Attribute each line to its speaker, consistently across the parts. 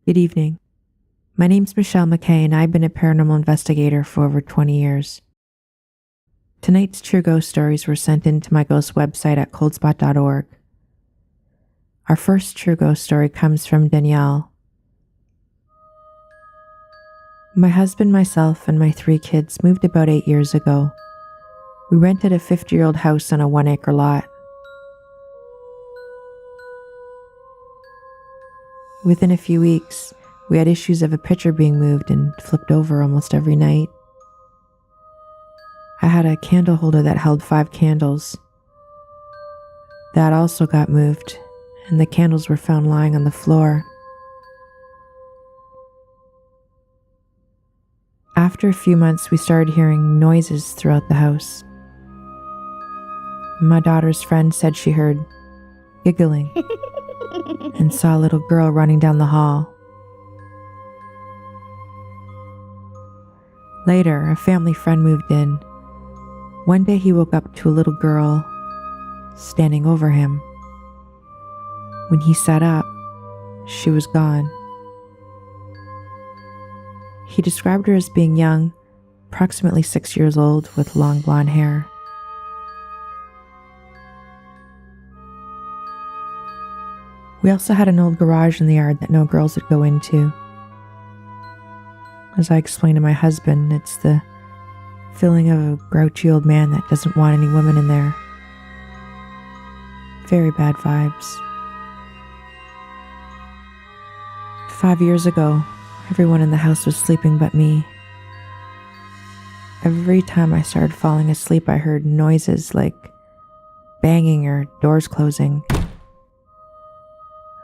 Speaker 1: Good evening. My name's McKay, and I've been a paranormal investigator for over 20 years. Tonight's true ghost stories were sent in to my ghost website at coldspot.org. Our first true ghost story comes from Danielle. My husband, myself, and my 3 kids moved about 8 years ago. We rented a 50-year-old house on a 1-acre lot. Within a few weeks, we had issues of a picture being moved and flipped over almost every night. I had a candle holder that held 5 candles. That also got moved, and the candles were found lying on the floor. After a few months, we started hearing noises throughout the house. My daughter's friend said she heard giggling and saw a little girl running down the hall. Later, a family friend moved in. One day he woke up to a little girl standing over him. When he sat up, she was gone. He described her as being young, approximately 6 years old, with long blonde hair. We also had an old garage in the yard that no girls would go into. As I explained to my husband, it's the feeling of a grouchy old man that doesn't want any women in there. Very bad vibes. 5 years ago, everyone in the house was sleeping but me. Every time I started falling asleep, I heard noises like banging or doors closing.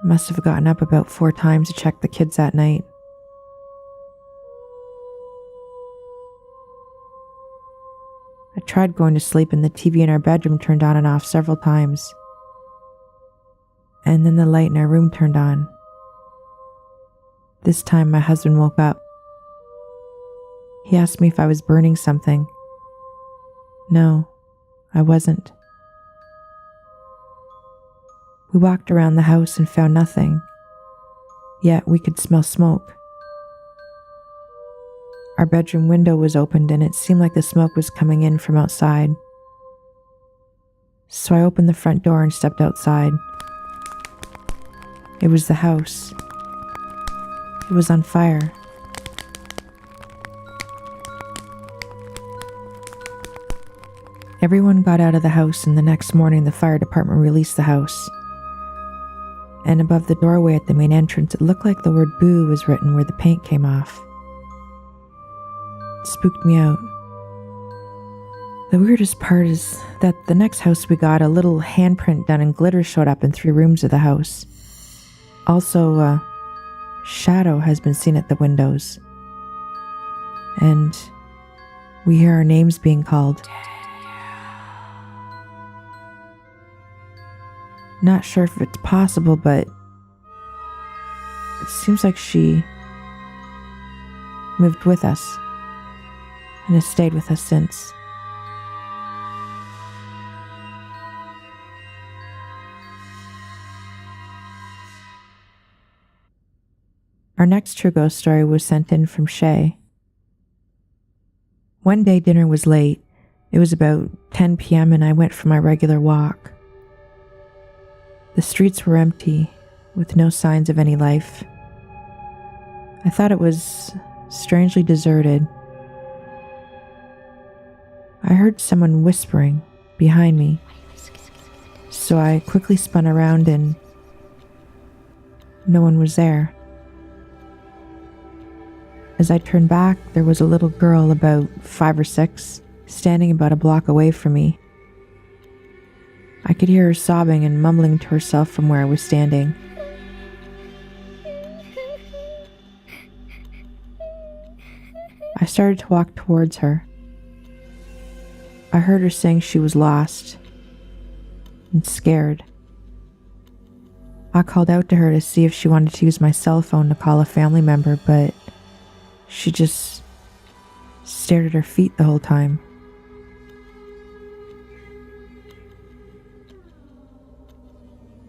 Speaker 1: I must have gotten up about 4 times to check the kids that night. I tried going to sleep and the TV in our bedroom turned on and off several times. And then the light in our room turned on. This time my husband woke up. He asked me if I was burning something. No, I wasn't. We walked around the house and found nothing, yet we could smell smoke. Our bedroom window was opened and it seemed like the smoke was coming in from outside. So I opened the front door and stepped outside. It was the house. It was on fire. Everyone got out of the house, and the next morning the fire department released the house. And above the doorway at the main entrance, it looked like the word boo was written where the paint came off. It spooked me out. The weirdest part is that the next house we got, a little handprint done in glitter showed up in 3 rooms of the house. Also, a shadow has been seen at the windows. And we hear our names being called. Not sure if it's possible, but it seems like she moved with us and has stayed with us since. Our next true ghost story was sent in from Shay. One day dinner was late. It was about 10 p.m. and I went for my regular walk. The streets were empty, with no signs of any life. I thought it was strangely deserted. I heard someone whispering behind me, so I quickly spun around and no one was there. As I turned back, there was a little girl about 5 or 6, standing about a block away from me. I could hear her sobbing and mumbling to herself from where I was standing. I started to walk towards her. I heard her saying she was lost and scared. I called out to her to see if she wanted to use my cell phone to call a family member, but she just stared at her feet the whole time.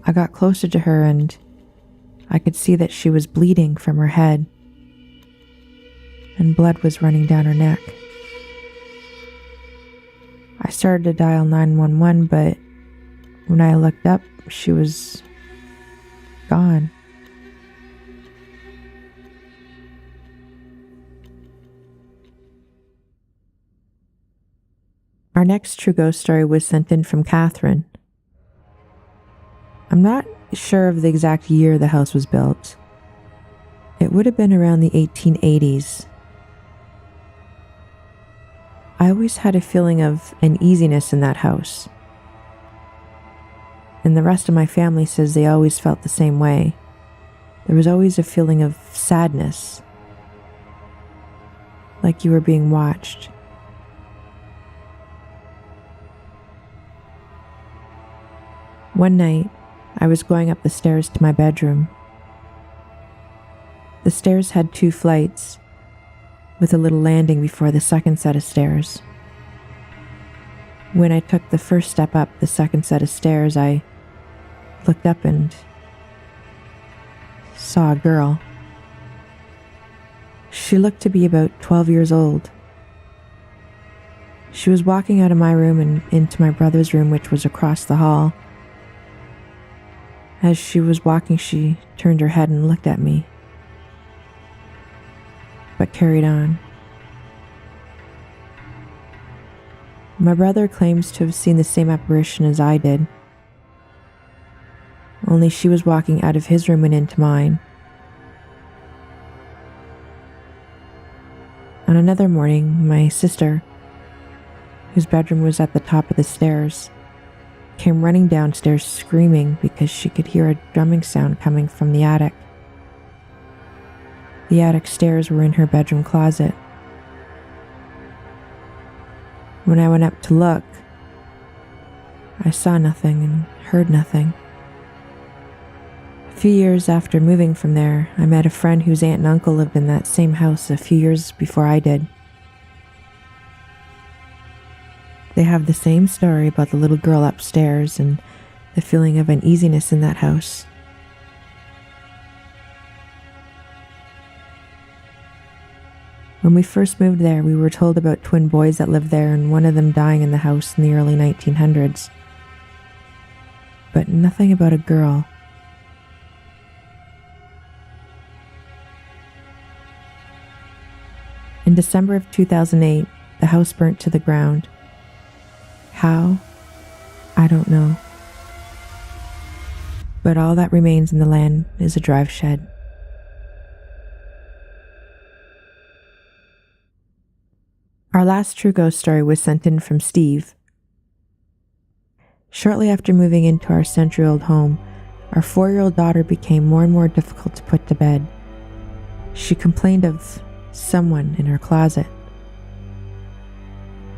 Speaker 1: I got closer to her and I could see that she was bleeding from her head, and blood was running down her neck. I started to dial 911, but when I looked up, she was gone. Our next true ghost story was sent in from Catherine. I'm not sure of the exact year the house was built. It would have been around the 1880s. I always had a feeling of uneasiness in that house. And the rest of my family says they always felt the same way. There was always a feeling of sadness, like you were being watched. One night, I was going up the stairs to my bedroom. The stairs had 2 flights, with a little landing before the second set of stairs. When I took the first step up the second set of stairs, I looked up and saw a girl. She looked to be about 12 years old. She was walking out of my room and into my brother's room, which was across the hall. As she was walking, she turned her head and looked at me, but carried on. My brother claims to have seen the same apparition as I did, only she was walking out of his room and into mine. On another morning, my sister, whose bedroom was at the top of the stairs, came running downstairs screaming because she could hear a drumming sound coming from the attic. The attic stairs were in her bedroom closet. When I went up to look, I saw nothing and heard nothing. A few years after moving from there, I met a friend whose aunt and uncle lived in that same house a few years before I did. They have the same story about the little girl upstairs and the feeling of uneasiness in that house. When we first moved there, we were told about twin boys that lived there and one of them dying in the house in the early 1900s. But nothing about a girl. In December of 2008, the house burnt to the ground. How? I don't know. But all that remains in the land is a drive shed. Our last true ghost story was sent in from Steve. Shortly after moving into our century-old home, our 4-year-old daughter became more and more difficult to put to bed. She complained of someone in her closet.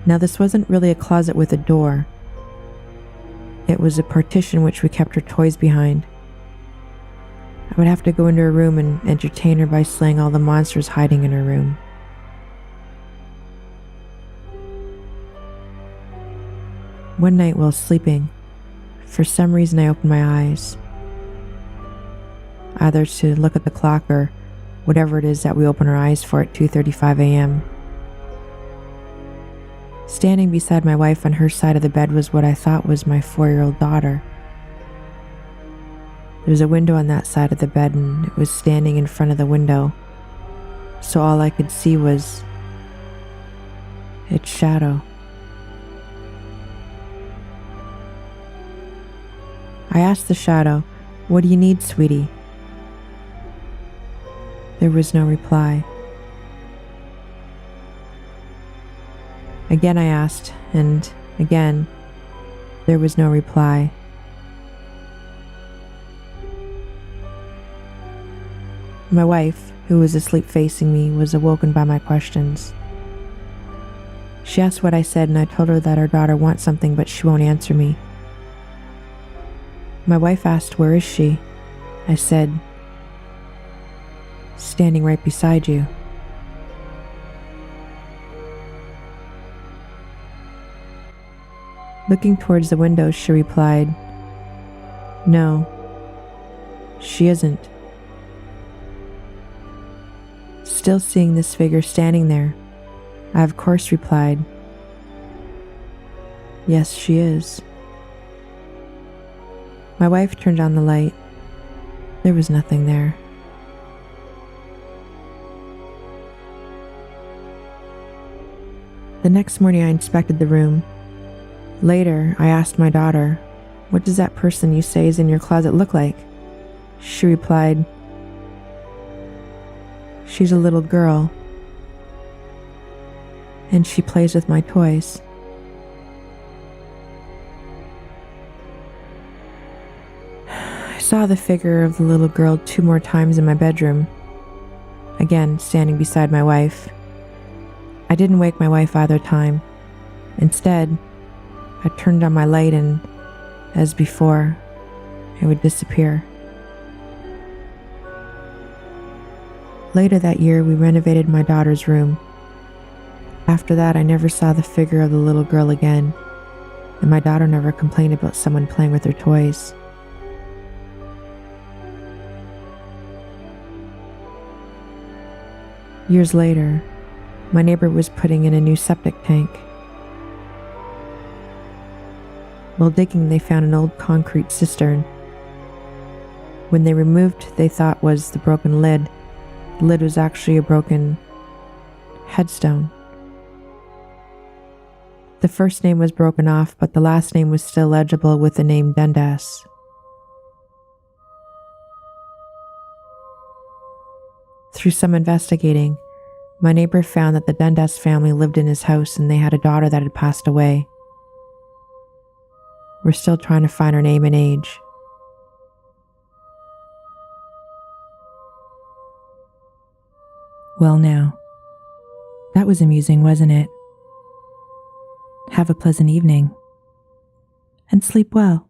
Speaker 1: Now, this wasn't really a closet with a door. It was a partition which we kept her toys behind. I would have to go into her room and entertain her by slaying all the monsters hiding in her room. One night while sleeping, for some reason I opened my eyes, either to look at the clock or whatever it is that we open our eyes for at 2:35 a.m. Standing beside my wife on her side of the bed was what I thought was my 4-year-old daughter. There was a window on that side of the bed and it was standing in front of the window, so all I could see was its shadow. I asked the shadow, "What do you need, sweetie?" There was no reply. Again I asked, and again, there was no reply. My wife, who was asleep facing me, was awoken by my questions. She asked what I said, and I told her that our daughter wants something, but she won't answer me. My wife asked, "Where is she?" I said, "Standing right beside you." Looking towards the window, she replied, "No, she isn't." still seeing this figure standing there. I of course replied, "Yes, she is." My wife turned on the light. There was nothing there. The next morning I inspected the room. Later, I asked my daughter, "What does that person you say is in your closet look like?" She replied, "She's a little girl, and she plays with my toys." I saw the figure of the little girl 2 more times in my bedroom, again standing beside my wife. I didn't wake my wife either time. Instead, I turned on my light and, as before, it would disappear. Later that year, we renovated my daughter's room. After that, I never saw the figure of the little girl again, and my daughter never complained about someone playing with her toys. Years later, my neighbor was putting in a new septic tank. While digging, they found an old concrete cistern. When they removed what they thought was the broken lid, the lid was actually a broken headstone. The first name was broken off, but the last name was still legible with the name Dundas. Through some investigating, my neighbor found that the Dundas family lived in his house and they had a daughter that had passed away. We're still trying to find her name and age. Well now, that was amusing, wasn't it? Have a pleasant evening, and sleep well.